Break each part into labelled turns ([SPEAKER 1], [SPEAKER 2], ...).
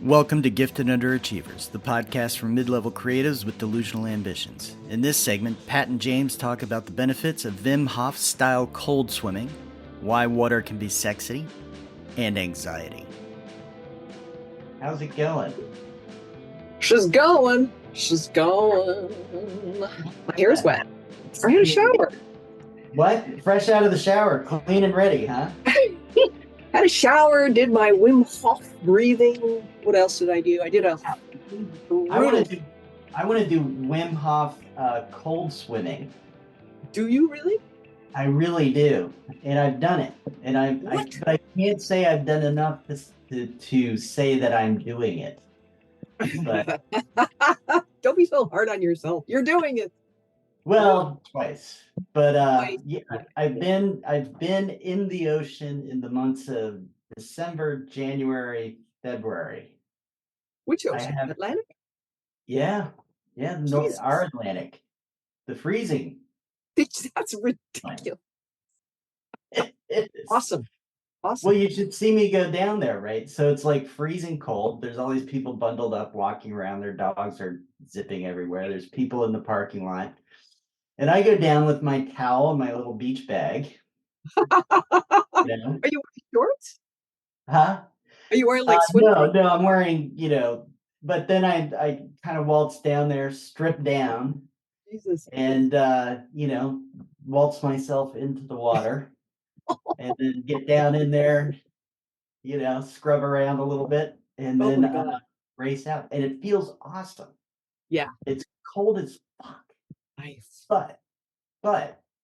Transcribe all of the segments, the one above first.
[SPEAKER 1] Welcome to Gifted Underachievers, the podcast for mid-level creatives with delusional ambitions. In this segment, Pat and James talk about the benefits of Wim Hof-style cold swimming, why water can be sexy, and anxiety. How's it going?
[SPEAKER 2] She's going. My hair's wet. I had a shower.
[SPEAKER 1] What? Fresh out of the shower, clean and ready, huh?
[SPEAKER 2] Had a shower, did my Wim Hof breathing. What else did I do? I did a
[SPEAKER 1] I want to do Wim Hof cold swimming.
[SPEAKER 2] Do you really?
[SPEAKER 1] I really do, and I've done it, and but I can't say I've done enough to say that I'm doing it. But
[SPEAKER 2] don't be so hard on yourself. You're doing it.
[SPEAKER 1] Well, twice, but yeah, I've been in the ocean in the months of December, January, February.
[SPEAKER 2] Which ocean? Atlantic?
[SPEAKER 1] Yeah, our Atlantic, the freezing.
[SPEAKER 2] That's ridiculous.
[SPEAKER 1] It is.
[SPEAKER 2] Awesome.
[SPEAKER 1] Well, you should see me go down there, right? So it's like freezing cold. There's all these people bundled up, walking around. Their dogs are zipping everywhere. There's people in the parking lot. And I go down with my towel and my little beach bag.
[SPEAKER 2] Are you wearing shorts?
[SPEAKER 1] Huh?
[SPEAKER 2] Are you wearing like swim?
[SPEAKER 1] No, I'm wearing, but then I kind of waltz down there, strip down.
[SPEAKER 2] Jesus.
[SPEAKER 1] And, waltz myself into the water and then get down in there, scrub around a little bit and then race out. And it feels awesome.
[SPEAKER 2] Yeah.
[SPEAKER 1] It's cold as fuck.
[SPEAKER 2] Nice.
[SPEAKER 1] But,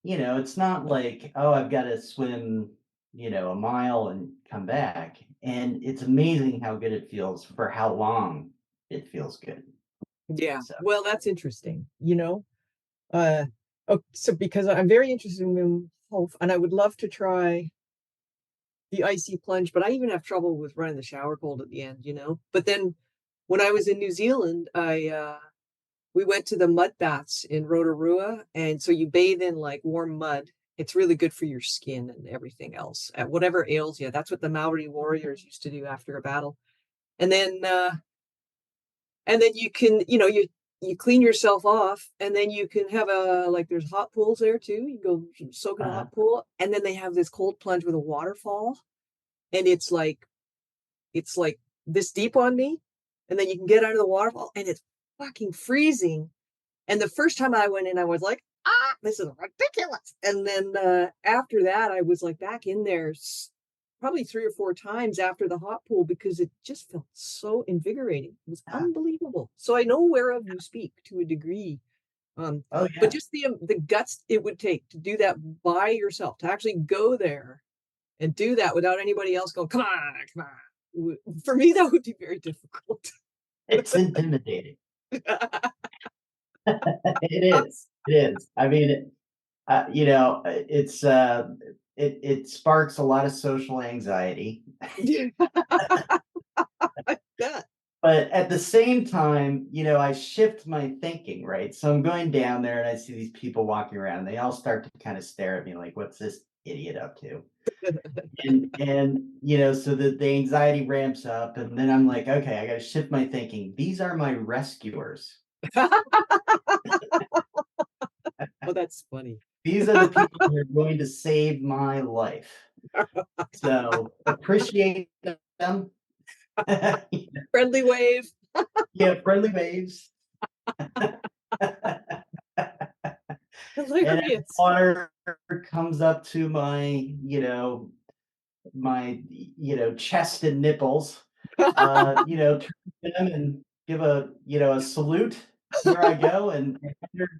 [SPEAKER 1] it's not like, I've got to swim, a mile and come back. And it's amazing how good it feels for how long it feels good.
[SPEAKER 2] Yeah. So. Well, that's interesting, so because I'm very interested in Wim Hof, and I would love to try the icy plunge, but I even have trouble with running the shower cold at the end, But then when I was in New Zealand, we went to the mud baths in Rotorua, and so you bathe in like warm mud. It's really good for your skin and everything else. Whatever ails you, that's what the Maori warriors used to do after a battle. And then you can, you clean yourself off, and then you can have there's hot pools there too. You go soak in a hot pool, and then they have this cold plunge with a waterfall, and it's like this deep on me, and then you can get out of the waterfall, and it's fucking freezing. And the first time I went in, I was like, this is ridiculous. And then after that, I was like back in there probably 3 or 4 times after the hot pool, because it just felt so invigorating. It was unbelievable. So I know whereof you speak to a degree. But just the guts it would take to do that by yourself, to actually go there and do that without anybody else going, come on. For me, that would be very difficult.
[SPEAKER 1] It's intimidating. It is. I mean, it sparks a lot of social anxiety. But at the same time, I shift my thinking, right? So I'm going down there and I see these people walking around, and they all start to kind of stare at me like, what's this idiot up to? and so the anxiety ramps up, and then I'm like, okay, I got to shift my thinking. These are my rescuers.
[SPEAKER 2] Oh, that's funny.
[SPEAKER 1] These are the people who are going to save my life. So appreciate them.
[SPEAKER 2] Friendly wave.
[SPEAKER 1] Yeah, friendly waves. And as water comes up to my, chest and nipples, turn them and give a salute. Here I go, and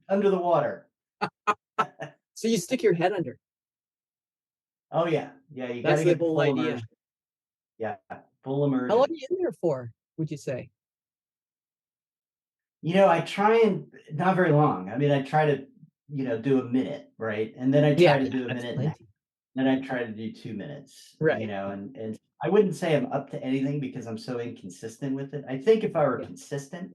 [SPEAKER 1] under the water.
[SPEAKER 2] So you stick your head under.
[SPEAKER 1] Oh yeah. You got to get the
[SPEAKER 2] whole idea.
[SPEAKER 1] Immersion. Yeah, full immersion.
[SPEAKER 2] How long are you in there for, would you say?
[SPEAKER 1] I try and not very long. I mean, I try to, do a minute, right? And then I try to do a minute, and then I try to do 2 minutes,
[SPEAKER 2] right?
[SPEAKER 1] And I wouldn't say I'm up to anything because I'm so inconsistent with it. I think if I were consistent,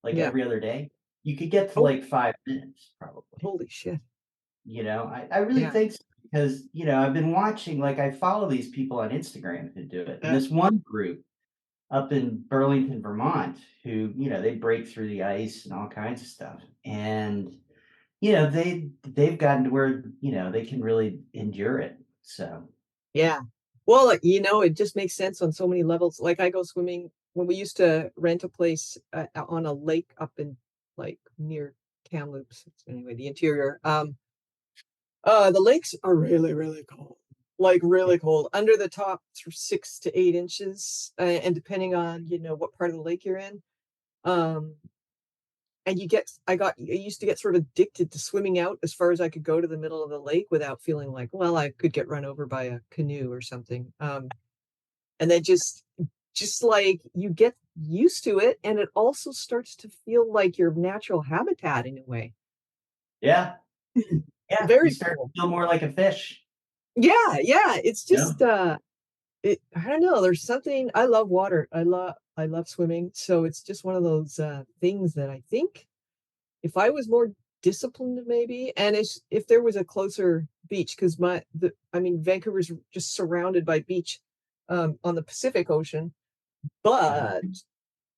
[SPEAKER 1] like every other day, you could get to like 5 minutes probably.
[SPEAKER 2] Holy shit.
[SPEAKER 1] I really think so, because, I've been watching, like I follow these people on Instagram who do it. And this one group, up in Burlington, Vermont, who, they break through the ice and all kinds of stuff. And, they've gotten to where, they can really endure it. So,
[SPEAKER 2] Yeah. Well, it just makes sense on so many levels. Like I go swimming when we used to rent a place on a lake up in like near Kamloops. Anyway, the interior. The lakes are really, really cold. Like
[SPEAKER 1] yeah.
[SPEAKER 2] really cold. Under the top, 6 to 8 inches, and depending on what part of the lake you're in. Um, and I used to get sort of addicted to swimming out as far as I could go to the middle of the lake without feeling like, well, I could get run over by a canoe or something. And then just like you get used to it, and it also starts to feel like your natural habitat in a way.
[SPEAKER 1] Yeah. Yeah. You
[SPEAKER 2] Very
[SPEAKER 1] start
[SPEAKER 2] cool.
[SPEAKER 1] to feel more like a fish.
[SPEAKER 2] Yeah, yeah. It's
[SPEAKER 1] Yeah.
[SPEAKER 2] just I don't know, there's something. I love water. I love swimming. So it's just one of those things that I think if I was more disciplined maybe, and if there was a closer beach, because Vancouver's just surrounded by beach on the Pacific Ocean,
[SPEAKER 1] Uh-huh.
[SPEAKER 2] but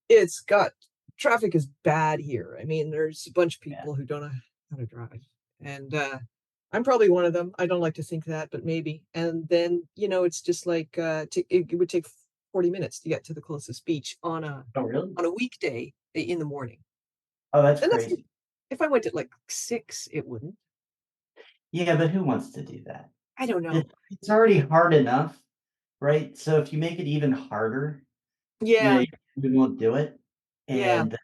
[SPEAKER 2] it's got traffic is bad here. I mean, there's a bunch of
[SPEAKER 1] Yeah.
[SPEAKER 2] people who don't know how to drive. And I'm probably one of them. I don't like to think that, but maybe. And then, it's just like it would take 40 minutes to get to the closest beach
[SPEAKER 1] Oh, really?
[SPEAKER 2] on a weekday in the morning.
[SPEAKER 1] Oh, that's
[SPEAKER 2] And that's
[SPEAKER 1] crazy.
[SPEAKER 2] if I went at like 6, it wouldn't.
[SPEAKER 1] Yeah, but who wants to do that?
[SPEAKER 2] I don't
[SPEAKER 1] It,
[SPEAKER 2] know.
[SPEAKER 1] it's already hard enough, right? So if you make it even harder,
[SPEAKER 2] Yeah,
[SPEAKER 1] you won't do it.
[SPEAKER 2] yeah.
[SPEAKER 1] And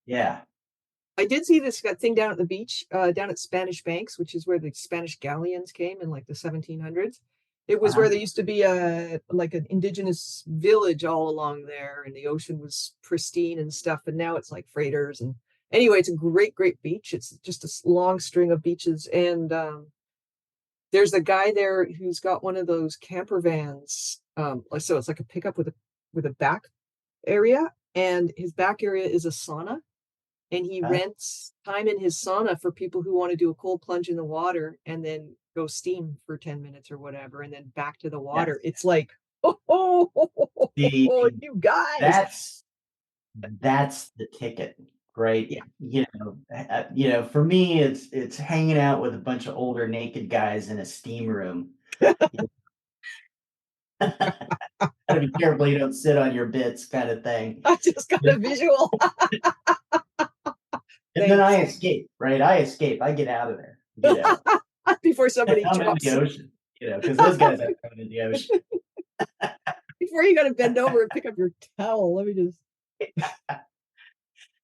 [SPEAKER 1] yeah,
[SPEAKER 2] I did see this thing down at the beach, down at Spanish Banks, which is where the Spanish galleons came in like the 1700s. It was where
[SPEAKER 1] uh-huh.
[SPEAKER 2] there used to be like an indigenous village all along there, and the ocean was pristine and stuff. And now it's like freighters. And anyway, it's a great, great beach. It's just a long string of beaches. And there's a guy there who's got one of those camper vans. So it's like a pickup with a back area, and his back area is a sauna, and he
[SPEAKER 1] Uh,
[SPEAKER 2] rents time in his sauna for people who want to do a cold plunge in the water and then go steam for 10 minutes or whatever and then back to the
[SPEAKER 1] yes.
[SPEAKER 2] water. It's like,
[SPEAKER 1] The
[SPEAKER 2] you guys.
[SPEAKER 1] that's that's the ticket, right?
[SPEAKER 2] Yeah.
[SPEAKER 1] For me, it's hanging out with a bunch of older naked guys in a steam room. Gotta be careful you don't sit on your bits, kind of thing.
[SPEAKER 2] I just got a visual.
[SPEAKER 1] And then I
[SPEAKER 2] Thanks.
[SPEAKER 1] escape, right? I escape. I get out of there.
[SPEAKER 2] Before somebody
[SPEAKER 1] I'm in the
[SPEAKER 2] drops,
[SPEAKER 1] ocean. Because those guys are coming in the ocean.
[SPEAKER 2] before you got to bend over and pick up your towel. Let me just.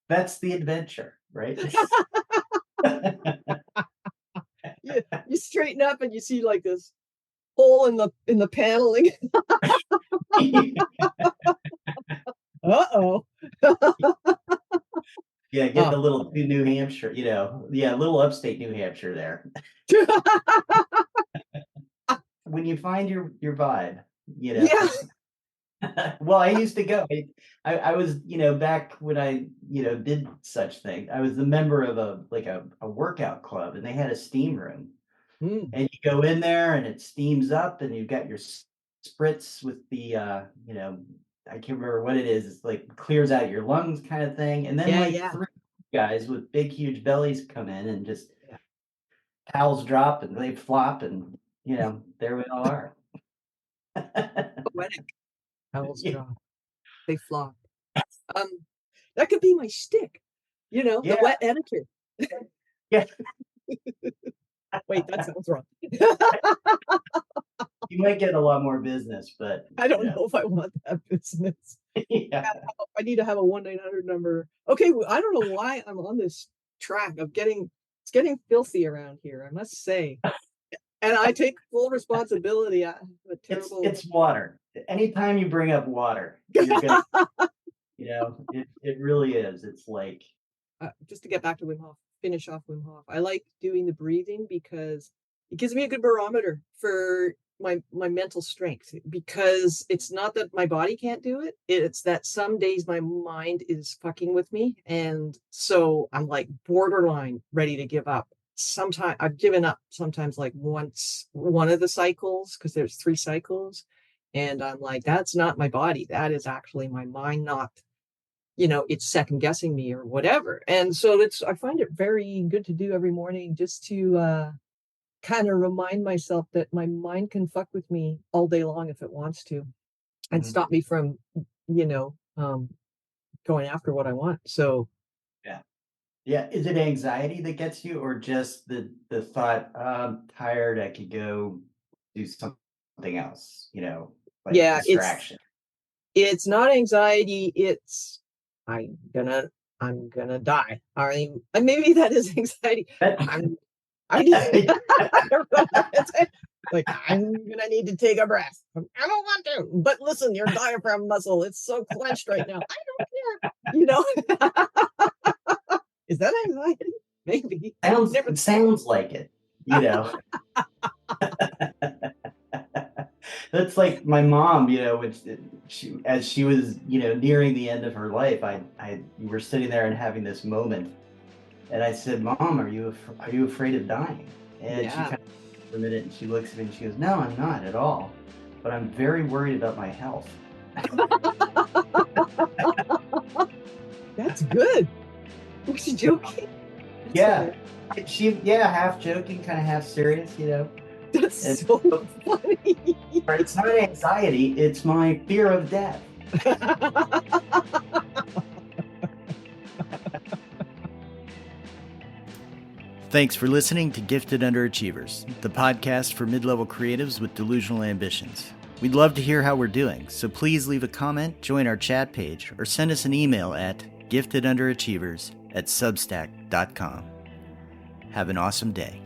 [SPEAKER 1] That's the adventure, right?
[SPEAKER 2] You straighten up and you see like this hole in the paneling. Uh-oh.
[SPEAKER 1] Yeah, getting a little to New Hampshire, yeah, a little upstate New Hampshire there. When you find your vibe,
[SPEAKER 2] Yeah.
[SPEAKER 1] well, I used to go. I was, back when I, did such thing. I was the member of a workout club, and they had a steam room.
[SPEAKER 2] Mm.
[SPEAKER 1] And you go in there and it steams up and you've got your spritz with the I can't remember what it is. It's like clears out your lungs kind of thing. And then
[SPEAKER 2] Yeah,
[SPEAKER 1] like
[SPEAKER 2] yeah.
[SPEAKER 1] three guys with big huge bellies come in and just
[SPEAKER 2] Yeah.
[SPEAKER 1] towels drop and they flop and there we all are.
[SPEAKER 2] Poetic. Owls
[SPEAKER 1] Yeah.
[SPEAKER 2] drop. They flop. Um, that could be my shtick. The
[SPEAKER 1] Yeah.
[SPEAKER 2] wet etiquette.
[SPEAKER 1] Yeah.
[SPEAKER 2] Wait, that sounds wrong.
[SPEAKER 1] You might get a lot more business, but
[SPEAKER 2] I don't know if I want that business.
[SPEAKER 1] yeah.
[SPEAKER 2] I need to have a 1-900 number. Okay, well, I don't know why I'm on this track of it's getting filthy around here, I must say. And I take full responsibility. I have a terrible.
[SPEAKER 1] It's water. Anytime you bring up water, you're gonna, it really is. It's like
[SPEAKER 2] Just to get back to Wim Hof, finish off Wim Hof. I like doing the breathing because it gives me a good barometer for my mental strength, because it's not that my body can't do it. It's that some days my mind is fucking with me. And so I'm like borderline ready to give up. Sometimes I've given up sometimes like once one of the cycles, because there's 3 cycles. And I'm like, that's not my body. That is actually my mind, not, it's second guessing me or whatever. And so I find it very good to do every morning just to kind of remind myself that my mind can fuck with me all day long if it wants to and
[SPEAKER 1] Mhm.
[SPEAKER 2] stop me from, you know, um, going after what I want. So,
[SPEAKER 1] Yeah. Yeah. Is it anxiety that gets you, or just the thought, I'm tired, I could go do something else, like
[SPEAKER 2] yeah, it's
[SPEAKER 1] distraction?
[SPEAKER 2] it's not anxiety, it's I'm gonna I'm gonna die. I mean, and maybe that is anxiety.
[SPEAKER 1] That
[SPEAKER 2] I'm I need I don't know what to say. Like, I'm gonna need to take a breath. I don't want to, but listen, your diaphragm muscle, it's so clenched right now. I don't care. Is that anxiety? Maybe.
[SPEAKER 1] sounds
[SPEAKER 2] Never.
[SPEAKER 1] it sounds like it, you know? That's like my mom, which as she was, nearing the end of her life, we were sitting there and having this moment, and I said, "Mom, are you afraid of dying?" And she
[SPEAKER 2] Yeah.
[SPEAKER 1] kind of for a minute, and she looks at me and she goes, "No, I'm not at all, but I'm very worried about my health."
[SPEAKER 2] That's good. Was she joking? That's
[SPEAKER 1] Yeah,
[SPEAKER 2] hilarious.
[SPEAKER 1] yeah, half joking, kind of half serious,
[SPEAKER 2] That's
[SPEAKER 1] and
[SPEAKER 2] so funny.
[SPEAKER 1] it's not anxiety, it's my fear of death. Thanks for listening to Gifted Underachievers, the podcast for mid-level creatives with delusional ambitions. We'd love to hear how we're doing, so please leave a comment, join our chat page, or send us an email at giftedunderachievers@substack.com. Have an awesome day.